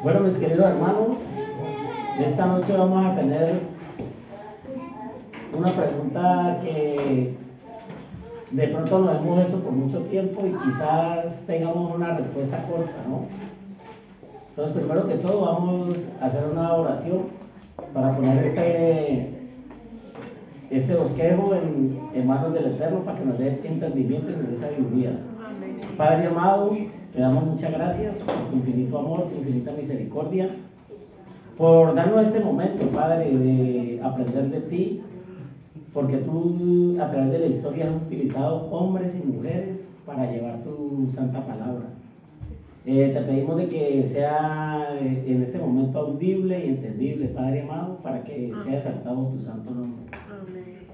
Bueno, mis queridos hermanos, esta noche vamos a tener una pregunta que de pronto nos hemos hecho por mucho tiempo y quizás tengamos una respuesta corta, ¿no? Entonces, primero que todo, vamos a hacer una oración para poner este bosquejo en manos del Eterno para que nos dé entendimiento y nos dé sabiduría. Padre amado, te damos muchas gracias por tu infinito amor, tu infinita misericordia, por darnos este momento, Padre, de aprender de ti, porque tú a través de la historia has utilizado hombres y mujeres para llevar tu santa palabra. Te pedimos de que sea en este momento audible y entendible, Padre amado, para que sea exaltado tu santo nombre.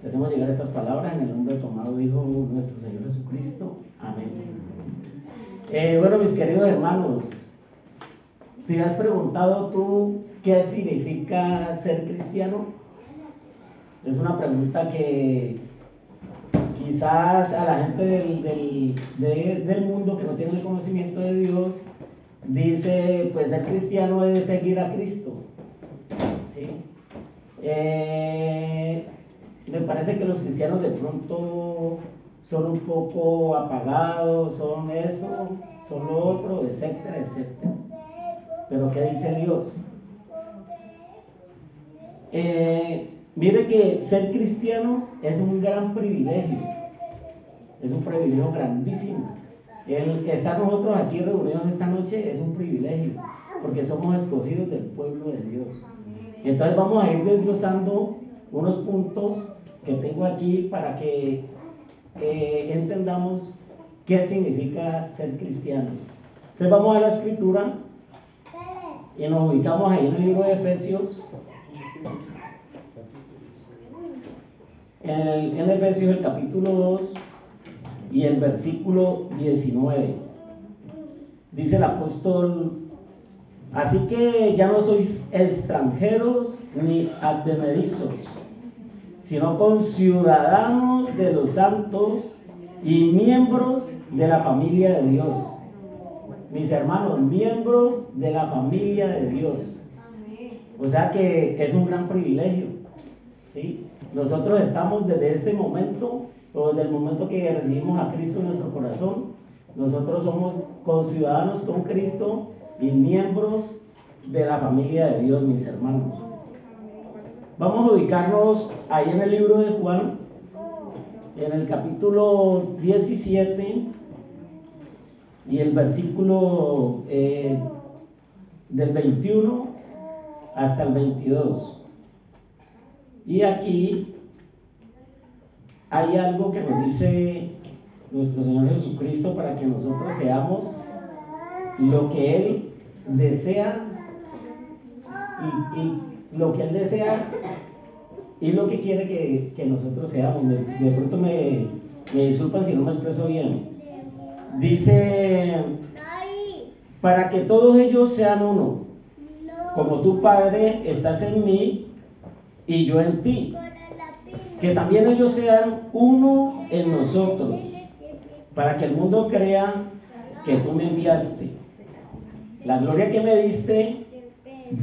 Te hacemos llegar estas palabras en el nombre de tu amado Hijo, nuestro Señor Jesucristo. Amén. Bueno, mis queridos hermanos, ¿te has preguntado tú qué significa ser cristiano? Es una pregunta que quizás a la gente del mundo que no tiene el conocimiento de Dios dice, pues ser cristiano es seguir a Cristo, ¿sí? Me parece que los cristianos de pronto son un poco apagados, son esto, son lo otro, etcétera, etcétera. Pero ¿qué dice Dios? Mire que ser cristianos es un gran privilegio, es un privilegio grandísimo. El estar nosotros aquí reunidos esta noche es un privilegio, porque somos escogidos del pueblo de Dios. Entonces vamos a ir desglosando unos puntos que tengo aquí para que entendamos qué significa ser cristiano. Entonces vamos a la escritura y nos ubicamos ahí en el libro de Efesios. En Efesios el capítulo 2 y el versículo 19. Dice el apóstol: así que ya no sois extranjeros ni advenedizos, sino conciudadanos de los santos y miembros de la familia de Dios. Mis hermanos, miembros de la familia de Dios. O sea que es un gran privilegio, ¿sí? Nosotros estamos desde este momento, o desde el momento que recibimos a Cristo en nuestro corazón, nosotros somos conciudadanos con Cristo y miembros de la familia de Dios, mis hermanos. Vamos a ubicarnos ahí en el libro de Juan, en el capítulo 17 y el versículo del 21 hasta el 22. Y aquí hay algo que nos dice nuestro Señor Jesucristo para que nosotros seamos lo que Él desea y lo que Él desea y lo que quiere que nosotros seamos. De pronto me disculpan si no me expreso bien. Dice, para que todos ellos sean uno, como tu Padre estás en mí y yo en ti, que también ellos sean uno en nosotros, para que el mundo crea que tú me enviaste. La gloria que me diste,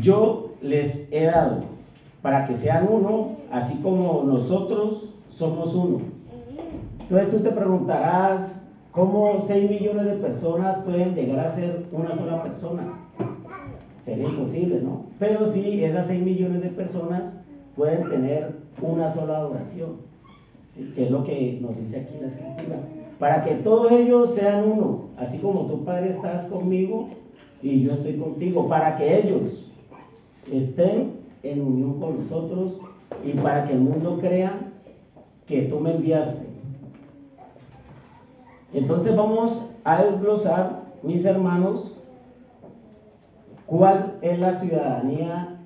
yo les he dado, para que sean uno, así como nosotros somos uno. Entonces tú te preguntarás, ¿cómo 6 millones de personas pueden llegar a ser una sola persona? Sería imposible, ¿no? Pero sí, esas 6 millones de personas pueden tener una sola adoración, ¿sí? Que es lo que nos dice aquí la escritura. Para que todos ellos sean uno, así como tu Padre estás conmigo y yo estoy contigo, para que ellos estén en unión con nosotros y para que el mundo crea que tú me enviaste. Entonces vamos a desglosar, mis hermanos, cuál es la ciudadanía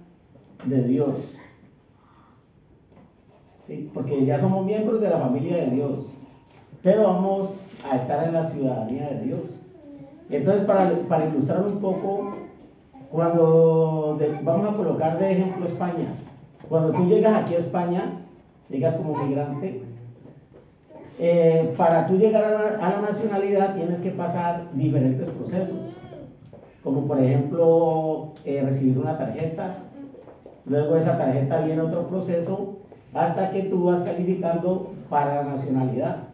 de Dios. ¿Sí? Porque ya somos miembros de la familia de Dios, pero vamos a estar en la ciudadanía de Dios. Entonces, para ilustrar un poco, vamos a colocar de ejemplo España. Cuando tú llegas aquí a España, llegas como migrante, para tú llegar a la nacionalidad tienes que pasar diferentes procesos. como por ejemplo recibir una tarjeta, luego esa tarjeta viene otro proceso hasta que tú vas calificando para la nacionalidad,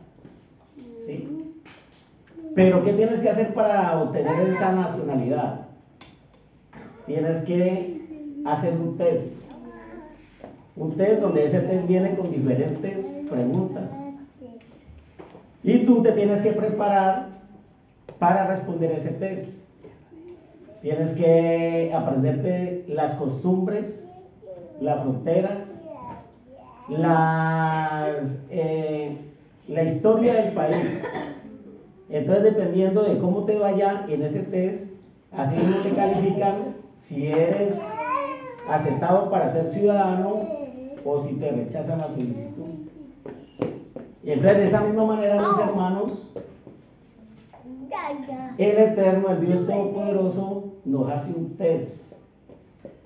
¿sí? Pero ¿qué tienes que hacer para obtener esa nacionalidad? Tienes que hacer un test donde ese test viene con diferentes preguntas y tú te tienes que preparar para responder ese test. Tienes que aprenderte las costumbres, las fronteras, la historia del país. Entonces, dependiendo de cómo te vaya en ese test, así mismo te califican si eres aceptado para ser ciudadano o si te rechazan la solicitud. Y entonces, de esa misma manera, mis hermanos, el Eterno, el Dios Todopoderoso, nos hace un test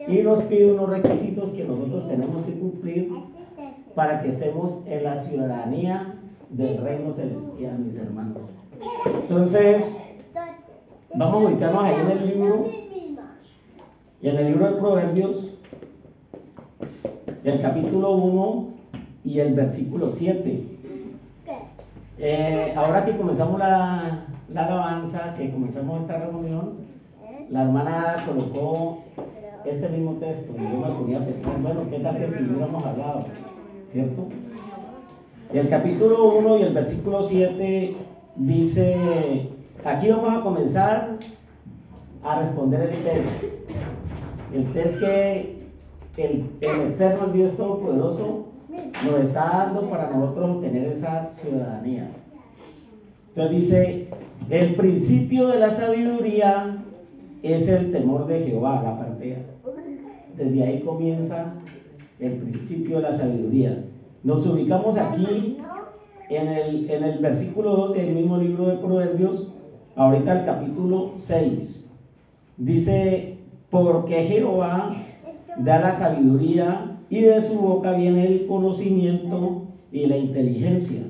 y nos pide unos requisitos que nosotros tenemos que cumplir para que estemos en la ciudadanía del reino celestial, mis hermanos. Entonces, vamos a ubicarnos ahí en el libro, y en el libro de Proverbios, el capítulo 1 y el versículo 7. Ahora que comenzamos la alabanza, que comenzamos esta reunión, la hermana colocó este mismo texto y yo me ponía a pensar, bueno, ¿qué tal que si hubiéramos hablado? ¿Cierto? Y el capítulo 1 y el versículo 7 dice, aquí vamos a comenzar a responder el test que el Eterno, el Dios Todopoderoso, nos está dando para nosotros obtener esa ciudadanía. Entonces dice, el principio de la sabiduría es el temor de Jehová, la parte A. Desde ahí comienza el principio de la sabiduría. Nos ubicamos aquí en el versículo 2 del mismo libro de Proverbios, ahorita el capítulo 6. Dice, porque Jehová da la sabiduría y de su boca viene el conocimiento y la inteligencia.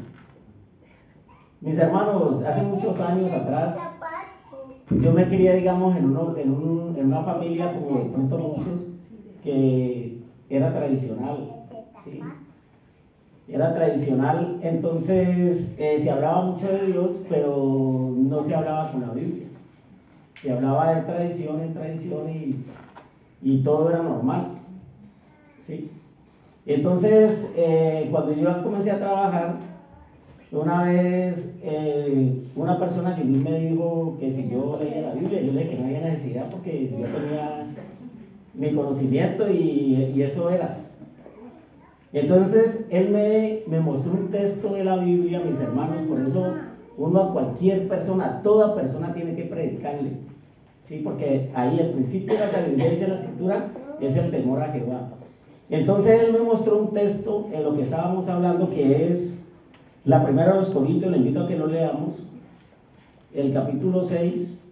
Mis hermanos, hace muchos años atrás, yo me crié, digamos, en una familia como de pronto muchos, que era tradicional, ¿sí? Era tradicional, entonces se hablaba mucho de Dios, pero no se hablaba con la Biblia. Se hablaba de tradición en tradición y todo era normal, ¿sí? Entonces, cuando yo comencé a trabajar, una vez una persona que me dijo que si yo leía la Biblia, yo le dije que no había necesidad porque yo tenía mi conocimiento y eso era. Entonces él me mostró un texto de la Biblia, mis hermanos, por eso uno a cualquier persona, a toda persona tiene que predicarle, ¿sí? Porque ahí el principio de la sabiduría, dice la escritura, es el temor a Jehová. Entonces él me mostró un texto en lo que estábamos hablando, que es la primera de los Corintios. Le invito a que lo leamos, el capítulo 6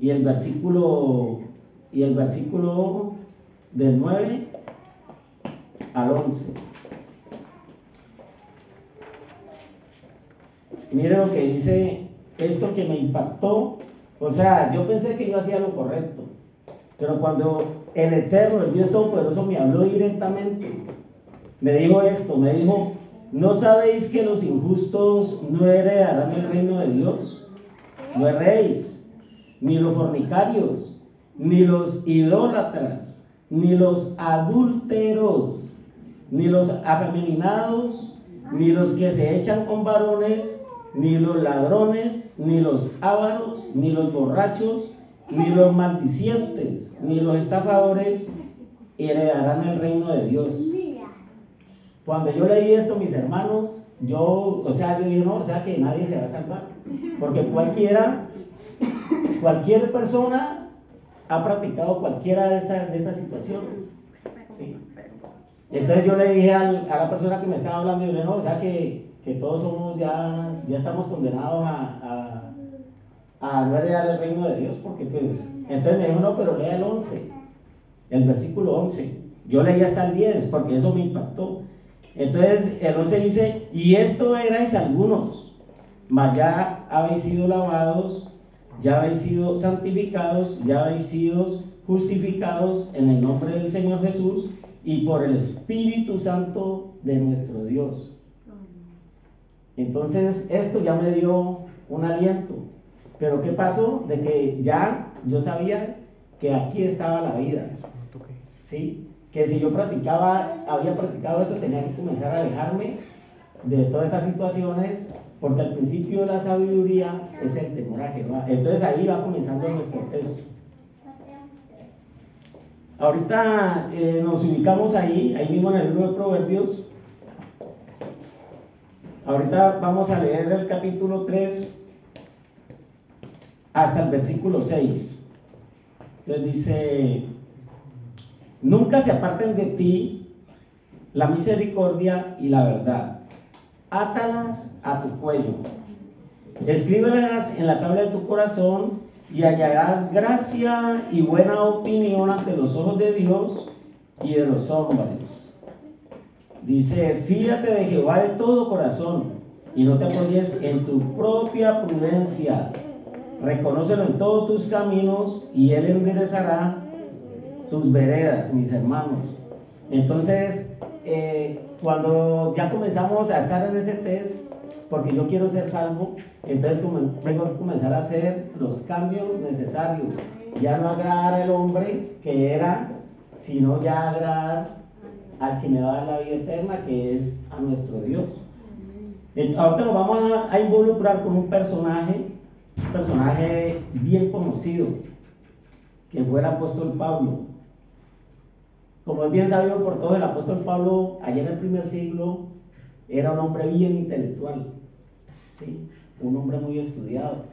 y el versículo del 9 al 11. Mire lo que dice esto, que me impactó. O sea, yo pensé que yo hacía lo correcto, pero cuando el Eterno, el Dios Todopoderoso, me habló directamente, me dijo esto, me dijo, ¿no sabéis que los injustos no heredarán el reino de Dios? No erréis, ni los fornicarios, ni los idólatras, ni los adúlteros, ni los afeminados, ni los que se echan con varones, ni los ladrones, ni los ávaros, ni los borrachos, ni los maldicientes, ni los estafadores heredarán el reino de Dios. Cuando yo leí esto, mis hermanos, yo dije, no, que nadie se va a salvar, porque cualquier persona ha practicado cualquiera de estas situaciones, ¿sí? Entonces yo le dije a la persona que me estaba hablando, yo le dije, no, que todos somos ya estamos condenados a no heredar el reino de Dios, porque pues, entonces me dijo, no, pero lea el versículo 11. Yo leí hasta el 10, porque eso me impactó. Entonces el 11 dice, y esto erais algunos, mas ya habéis sido lavados, ya habéis sido santificados, ya habéis sido justificados en el nombre del Señor Jesús y por el Espíritu Santo de nuestro Dios. Entonces esto ya me dio un aliento. Pero ¿qué pasó? De que ya yo sabía que aquí estaba la vida, ¿sí? Que si yo había practicado eso, tenía que comenzar a alejarme de todas estas situaciones, porque al principio la sabiduría es el temor a Jehová. Entonces ahí va comenzando nuestro texto. Ahorita nos ubicamos ahí mismo en el libro de Proverbios. Ahorita vamos a leer el capítulo 3 hasta el versículo 6. Entonces dice: nunca se aparten de ti la misericordia y la verdad, átalas a tu cuello, escríbelas en la tabla de tu corazón, y hallarás gracia y buena opinión ante los ojos de Dios y de los hombres. Dice: fíjate de Jehová de todo corazón y no te apoyes en tu propia prudencia, reconócelo en todos tus caminos y Él enderezará tus veredas, mis hermanos. Entonces, cuando ya comenzamos a estar en ese test, porque yo quiero ser salvo, entonces tengo que comenzar a hacer los cambios necesarios. Ya no agradar al hombre que era, sino ya agradar al que me va a dar la vida eterna, que es a nuestro Dios. Ahorita nos vamos a involucrar con un personaje bien conocido, que fue el apóstol Pablo. Como es bien sabido por todos, el apóstol Pablo, allá en el primer siglo, era un hombre bien intelectual, ¿sí? Un hombre muy estudiado.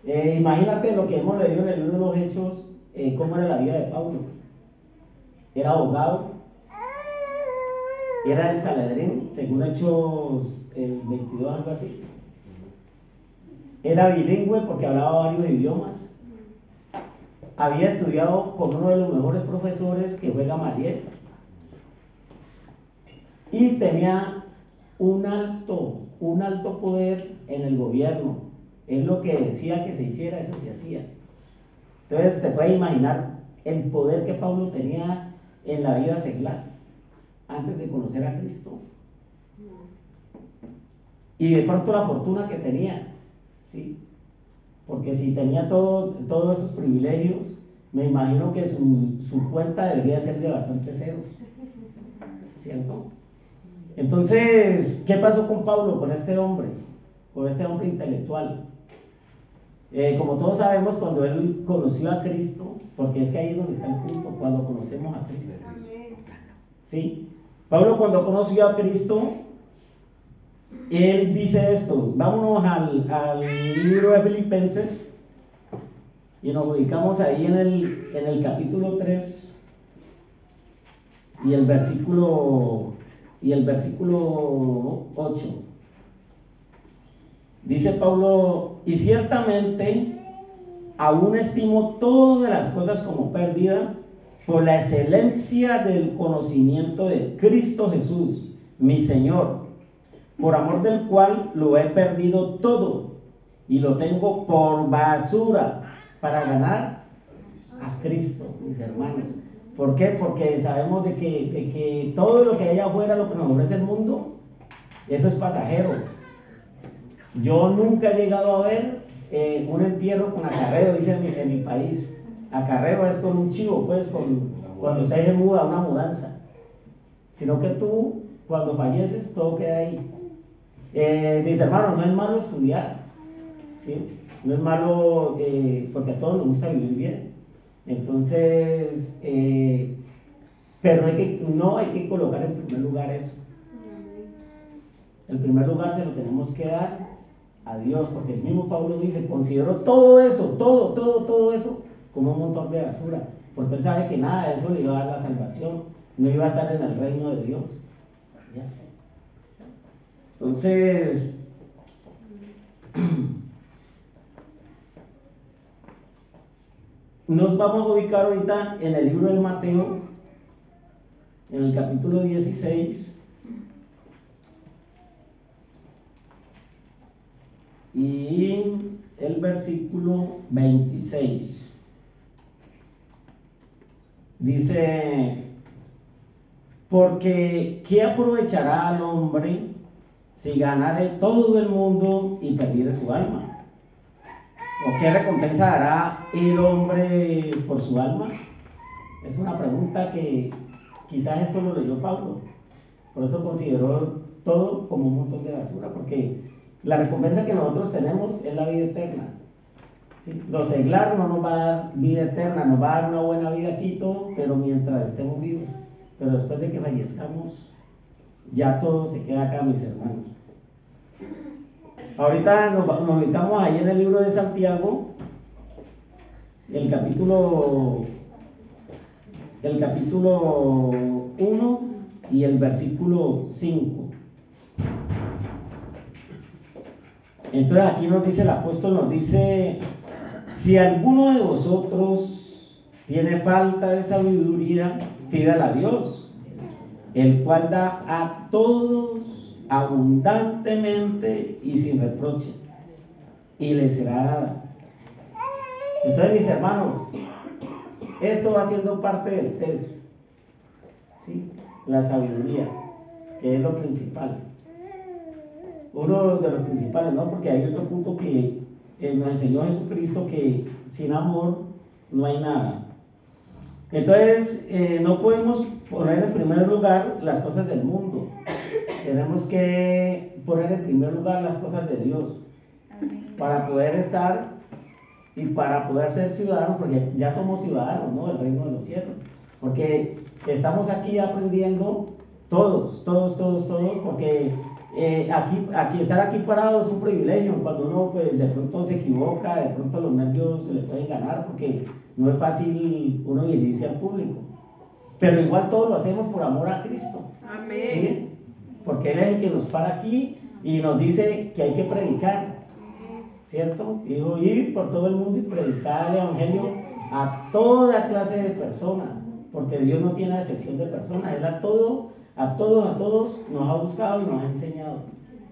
Imagínate lo que hemos leído en el libro de los Hechos, cómo era la vida de Pablo. Era abogado, era el Sanedrín, según Hechos el 22, algo así. Era bilingüe porque hablaba varios idiomas. Había estudiado con uno de los mejores profesores, que fue Gamaliel, y tenía un alto poder en el gobierno. Él lo que decía que se hiciera, eso se hacía. Entonces te puedes imaginar el poder que Pablo tenía en la vida secular antes de conocer a Cristo, y de pronto la fortuna que tenía, ¿sí? Porque si tenía todos esos privilegios, me imagino que su cuenta debería ser de bastante ceros, ¿cierto? Entonces, ¿qué pasó con Pablo, con este hombre intelectual? Como todos sabemos, cuando él conoció a Cristo, porque es que ahí es donde está el punto, cuando conocemos a Cristo. ¿Sí? Pablo, cuando conoció a Cristo, él dice esto. Vámonos al libro de Filipenses y nos ubicamos ahí en el capítulo 3 y el versículo 8. Dice Pablo: y ciertamente aún estimo todas las cosas como pérdida por la excelencia del conocimiento de Cristo Jesús, mi Señor, por amor del cual lo he perdido todo y lo tengo por basura para ganar a Cristo, mis hermanos. ¿Por qué? Porque sabemos de que todo lo que hay afuera, lo que nos ofrece el mundo, eso es pasajero. Yo nunca he llegado a ver un entierro con acarreo, dice en mi país. Acarreo es con un chivo, pues, cuando usted se muda, una mudanza. Sino que tú, cuando falleces, todo queda ahí. Mis hermanos, no es malo estudiar, ¿sí? No es malo, porque a todos nos gusta vivir bien. Entonces, pero no hay que colocar en primer lugar eso. El primer lugar se lo tenemos que dar a Dios, porque el mismo Pablo dice: considero todo eso, todo eso, como un montón de basura, porque él sabe que nada de eso le iba a dar la salvación, no iba a estar en el reino de Dios. ¿Ya? Entonces, nos vamos a ubicar ahorita en el libro de Mateo, en el capítulo 16, y el versículo 26. Dice, porque ¿qué aprovechará al hombre si ganare todo el mundo y perdiere su alma? ¿O qué recompensa dará el hombre por su alma? Es una pregunta que quizás esto lo leyó Pablo, por eso consideró todo como un montón de basura, porque la recompensa que nosotros tenemos es la vida eterna. ¿Sí? Lo seglar no nos va a dar vida eterna, nos va a dar una buena vida aquí todo, pero mientras estemos vivos. Pero después de que fallezcamos, ya todo se queda acá, mis hermanos. Ahorita nos ubicamos ahí en el libro de Santiago, el capítulo 1 y el versículo 5. Entonces aquí nos dice el apóstol, nos dice, si alguno de vosotros tiene falta de sabiduría, pídala a Dios, el cual da a todos abundantemente y sin reproche, y le será dada. Entonces, mis hermanos, esto va siendo parte del test, ¿sí? La sabiduría, que es lo principal. Uno de los principales, ¿no? Porque hay otro punto que nos enseñó Jesucristo, que sin amor no hay nada. Entonces, no podemos poner en primer lugar las cosas del mundo. Tenemos que poner en primer lugar las cosas de Dios para poder estar y para poder ser ciudadanos, porque ya somos ciudadanos, ¿no?, del reino de los cielos. Porque estamos aquí aprendiendo todos, porque estar aquí parado es un privilegio. Cuando uno pues, de pronto se equivoca, de pronto los nervios se le pueden ganar, porque no es fácil uno dirigirse al público. Pero igual todo lo hacemos por amor a Cristo. Amén. ¿Sí? Porque Él es el que nos para aquí y nos dice que hay que predicar, ¿cierto? Dijo, ir por todo el mundo y predicar el evangelio a toda clase de personas, porque Dios no tiene excepción de personas. Él a todos nos ha buscado y nos ha enseñado,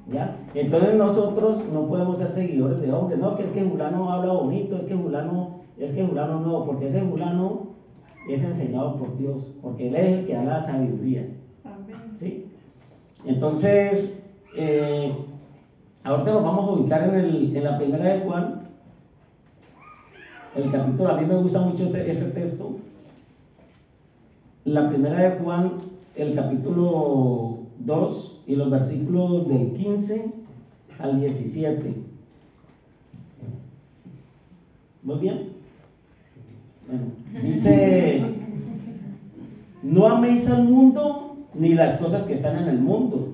¿ya? Entonces nosotros no podemos ser seguidores de hombres, no, que es que fulano habla bonito, es que fulano no, porque ese fulano es enseñado por Dios, porque Él es el que da la sabiduría. ¿Sí? Entonces, ahorita nos vamos a ubicar en la primera de Juan, el capítulo, a mí me gusta mucho este texto, la primera de Juan, el capítulo 2 y los versículos del 15 al 17. ¿Muy bien? Bueno, dice, no améis al mundo ni las cosas que están en el mundo.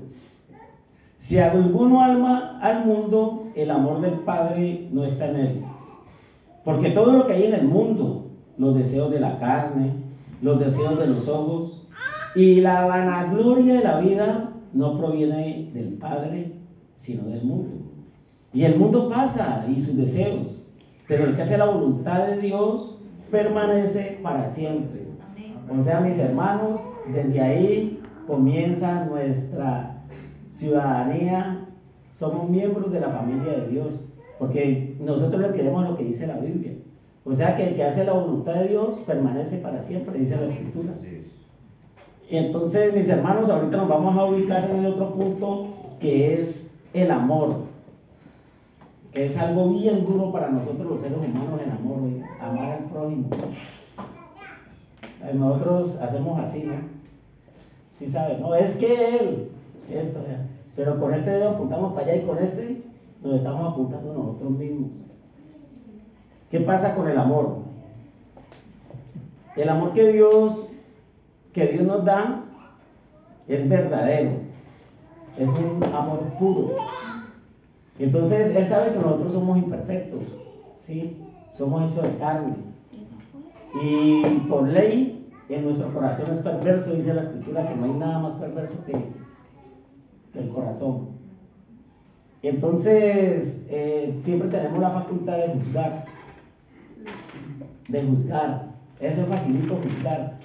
Si alguno ama al mundo, el amor del Padre no está en él. Porque todo lo que hay en el mundo, los deseos de la carne, los deseos de los ojos y la vanagloria de la vida, no proviene del Padre, sino del mundo. Y el mundo pasa y sus deseos, pero el que hace la voluntad de Dios permanece para siempre. O sea, mis hermanos, desde ahí comienza nuestra ciudadanía. Somos miembros de la familia de Dios, porque nosotros le creemos lo que dice la Biblia. O sea, que el que hace la voluntad de Dios permanece para siempre, dice la Escritura. Entonces, mis hermanos, ahorita nos vamos a ubicar en el otro punto, que es el amor, que es algo bien duro para nosotros los seres humanos, el amor, amar al prójimo. Nosotros hacemos así, ¿no? ¿Sí saben? No, es que él, esto, pero con este dedo apuntamos para allá y con este nos estamos apuntando nosotros mismos. ¿Qué pasa con el amor? El amor que Dios nos da es verdadero, es un amor puro. Entonces Él sabe que nosotros somos imperfectos, ¿sí? Somos hechos de carne y por ley en nuestro corazón es perverso. Dice la Escritura que no hay nada más perverso que el corazón. Entonces siempre tenemos la facultad de juzgar. Eso es facilito, juzgar.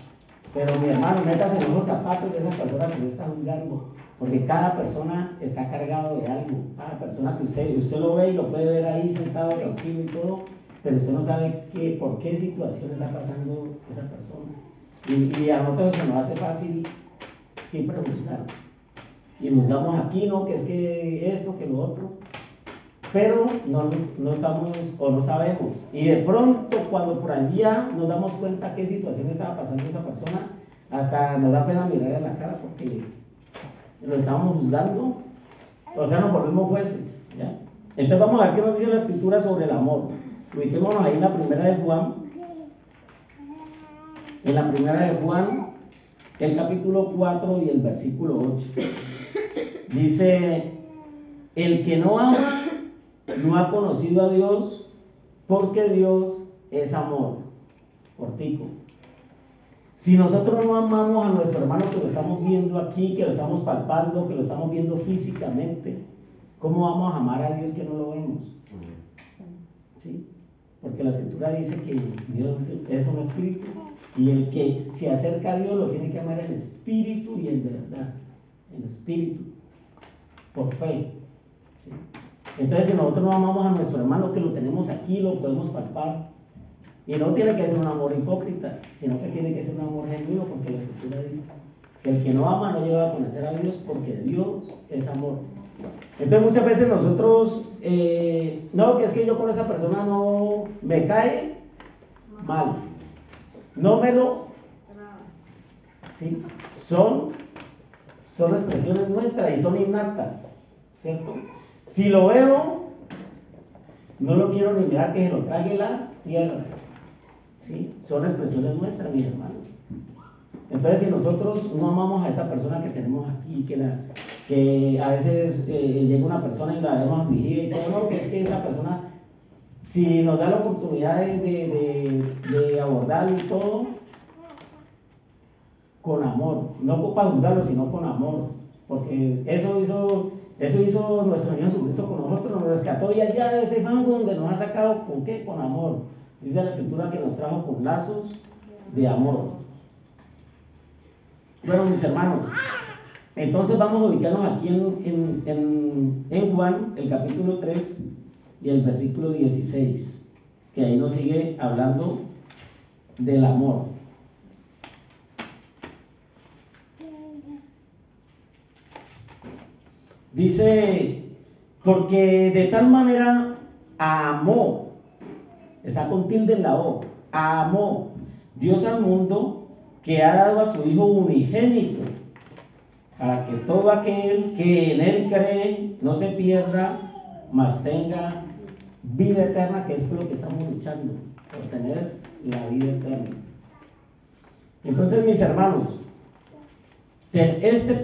Pero mi hermano, métase en los zapatos de esa persona que le está juzgando, Porque cada persona está cargado de algo. Cada persona que usted lo ve y lo puede ver ahí sentado tranquilo y todo, pero usted no sabe por qué situación está pasando esa persona. Y a nosotros se nos hace fácil siempre juzgar. Y juzgamos aquí, ¿no? Que es que esto, que lo otro. Pero no estamos o no sabemos. Y de pronto, cuando por allá nos damos cuenta qué situación estaba pasando esa persona, hasta nos da pena mirar en la cara porque lo estamos juzgando. O sea, nos volvemos jueces. ¿Ya? Entonces vamos a ver qué nos dice la escritura sobre el amor. Ubiquémonos ahí en la primera de Juan. En la primera de Juan, el capítulo 4 y el versículo 8. Dice: el que no ama no ha conocido a Dios, porque Dios es amor. Cortico. Si nosotros no amamos a nuestro hermano que lo estamos viendo aquí, que lo estamos palpando, que lo estamos viendo físicamente, ¿cómo vamos a amar a Dios que no lo vemos? ¿Sí? Porque la escritura dice que Dios es un espíritu y el que se acerca a Dios lo tiene que amar en espíritu y en verdad. En espíritu, por fe. ¿Sí? Entonces, si nosotros no amamos a nuestro hermano que lo tenemos aquí, lo podemos palpar. Y no tiene que ser un amor hipócrita, sino que tiene que ser un amor genuino, porque la escritura dice que el que no ama no llega a conocer a Dios, porque Dios es amor. Entonces muchas veces nosotros, no, que es que yo con esa persona no me cae mal, no me lo, ¿sí? Son expresiones nuestras y son innatas, ¿cierto? Si lo veo, no lo quiero ni mirar que se lo trague la tierra, ¿sí? Son expresiones nuestras, mis hermanos. Entonces, si nosotros no amamos a esa persona que tenemos aquí, que a veces llega una persona y la vemos afligida y todo, no, que es que esa persona, si nos da la oportunidad de abordarlo y todo, con amor, no para juzgarlo, sino con amor, porque eso hizo nuestro Señor Jesucristo con nosotros, nos rescató y allá de ese fango donde nos ha sacado, ¿con qué? Con amor. Dice la escritura que nos trajo con lazos de amor. Bueno, mis hermanos, entonces vamos a ubicarnos aquí en Juan, el capítulo 3 y el versículo 16, que ahí nos sigue hablando del amor. Dice, porque de tal manera amó, está con tilde en la O, amó Dios al mundo, que ha dado a su Hijo unigénito, para que todo aquel que en Él cree no se pierda, mas tenga vida eterna, que es por lo que estamos luchando, por tener la vida eterna. Entonces, mis hermanos, este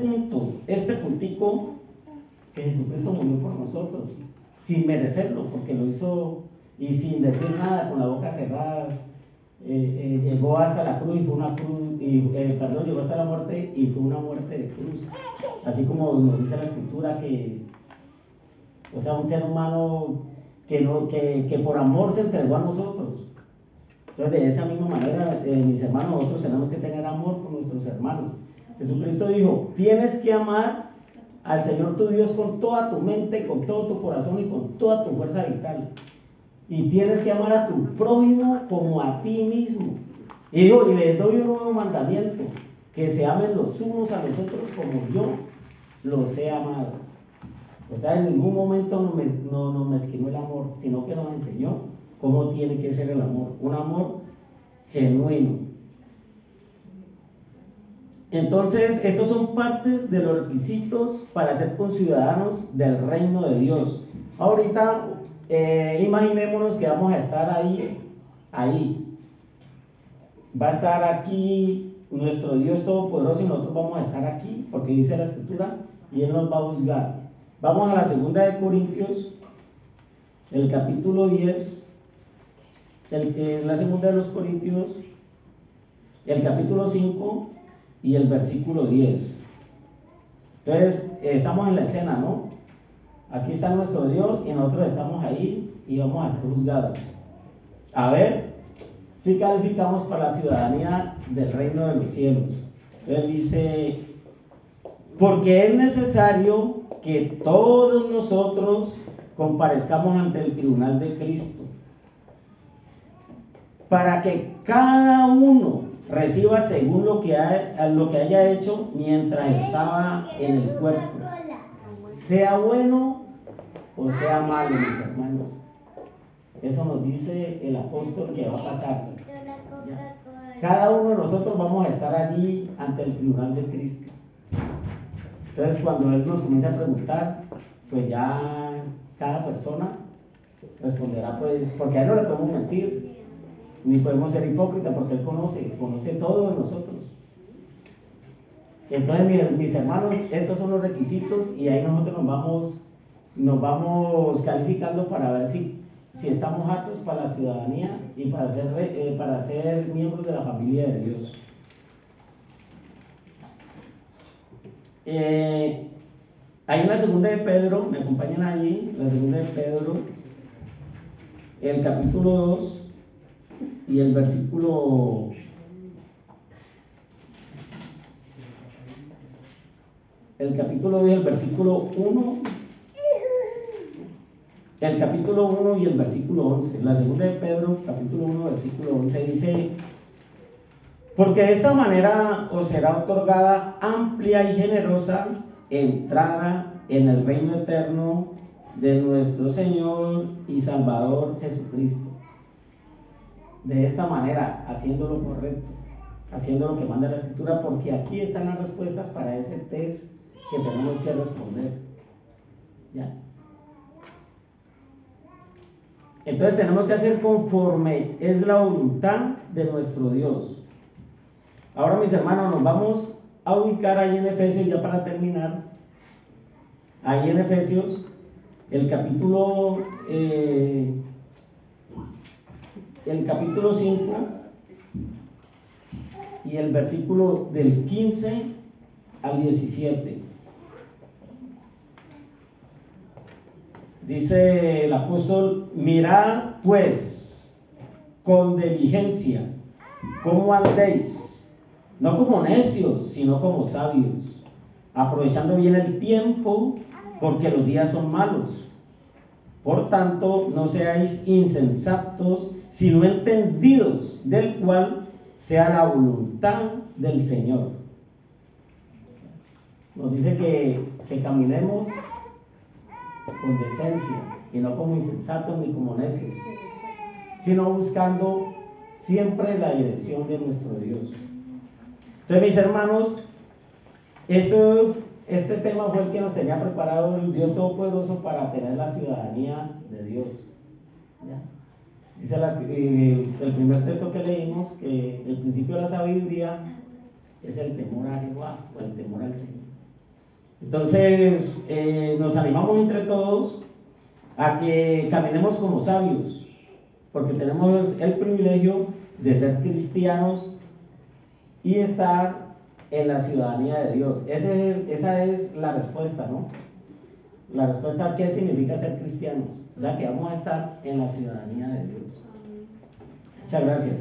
puntico, que Jesucristo murió por nosotros, sin merecerlo, porque lo hizo y sin decir nada, con la boca cerrada, llegó hasta la cruz y fue una cruz, llegó hasta la muerte y fue una muerte de cruz, así como nos dice la escritura que, o sea, un ser humano que por amor se entregó a nosotros. Entonces, de esa misma manera, mis hermanos, nosotros tenemos que tener amor por nuestros hermanos. Jesucristo dijo: tienes que amar al Señor tu Dios con toda tu mente, con todo tu corazón y con toda tu fuerza vital. Y tienes que amar a tu prójimo como a ti mismo. Y digo, y les doy un nuevo mandamiento: que se amen los unos a los otros como yo los he amado. O sea, en ningún momento nos mezquinó el amor, sino que nos enseñó cómo tiene que ser el amor. Un amor genuino. Entonces, estos son partes de los requisitos para ser conciudadanos del reino de Dios. Ahorita, imaginémonos que vamos a estar ahí. Va a estar aquí nuestro Dios Todopoderoso y nosotros vamos a estar aquí, porque dice la escritura, y Él nos va a juzgar. Vamos a la segunda de Corintios, el capítulo 10, la segunda de los Corintios, el capítulo 5 y el versículo 10. Entonces, estamos en la escena, ¿no? Aquí está nuestro Dios y nosotros estamos ahí y vamos a ser juzgados. A ver si calificamos para la ciudadanía del reino de los cielos. Entonces dice porque es necesario que todos nosotros comparezcamos ante el tribunal de Cristo, para que cada uno reciba según lo que haya hecho mientras estaba en el cuerpo, sea bueno o sea malo, mis hermanos. Eso nos dice el apóstol que va a pasar. ¿Ya? Cada uno de nosotros vamos a estar allí ante el tribunal de Cristo. Entonces, cuando Él nos comienza a preguntar, pues ya cada persona responderá, pues, porque a Él no le podemos mentir, ni podemos ser hipócritas, porque Él conoce todo de nosotros. Entonces, mis hermanos, estos son los requisitos y ahí nosotros nos vamos calificando para ver si estamos aptos para la ciudadanía y para ser miembros de la familia de Dios. Ahí en la segunda de Pedro, me acompañan allí, la segunda de Pedro, el capítulo 2 y el versículo el capítulo 2 y el versículo 1, el capítulo 1 y el versículo 11. La segunda de Pedro, capítulo 1, versículo 11 dice: porque de esta manera os será otorgada amplia y generosa entrada en el reino eterno de nuestro Señor y Salvador Jesucristo. De esta manera, haciendo lo correcto, haciendo lo que manda la Escritura, porque aquí están las respuestas para ese test que tenemos que responder. ¿Ya? Entonces tenemos que hacer conforme es la voluntad de nuestro Dios. Ahora, mis hermanos, nos vamos a ubicar ahí en Efesios, ya para terminar. Ahí en Efesios, el capítulo 5 y el versículo del 15 al 17. Dice el apóstol: mirad pues con diligencia cómo andéis, no como necios, sino como sabios, aprovechando bien el tiempo, porque los días son malos. Por tanto, no seáis insensatos, sino entendidos del cual sea la voluntad del Señor. Nos dice que caminemos con decencia, y no como insensatos ni como necios, sino buscando siempre la dirección de nuestro Dios. Entonces, mis hermanos, este tema fue el que nos tenía preparado el Dios Todopoderoso para tener la ciudadanía de Dios. ¿Ya? Dice el primer texto que leímos que el principio de la sabiduría es el temor a Jehová, o el temor al Señor. Entonces, nos animamos entre todos a que caminemos como sabios, porque tenemos el privilegio de ser cristianos y estar en la ciudadanía de Dios. Esa es la respuesta, ¿no? La respuesta a qué significa ser cristianos. O sea, que vamos a estar en la ciudadanía de Dios. Muchas gracias.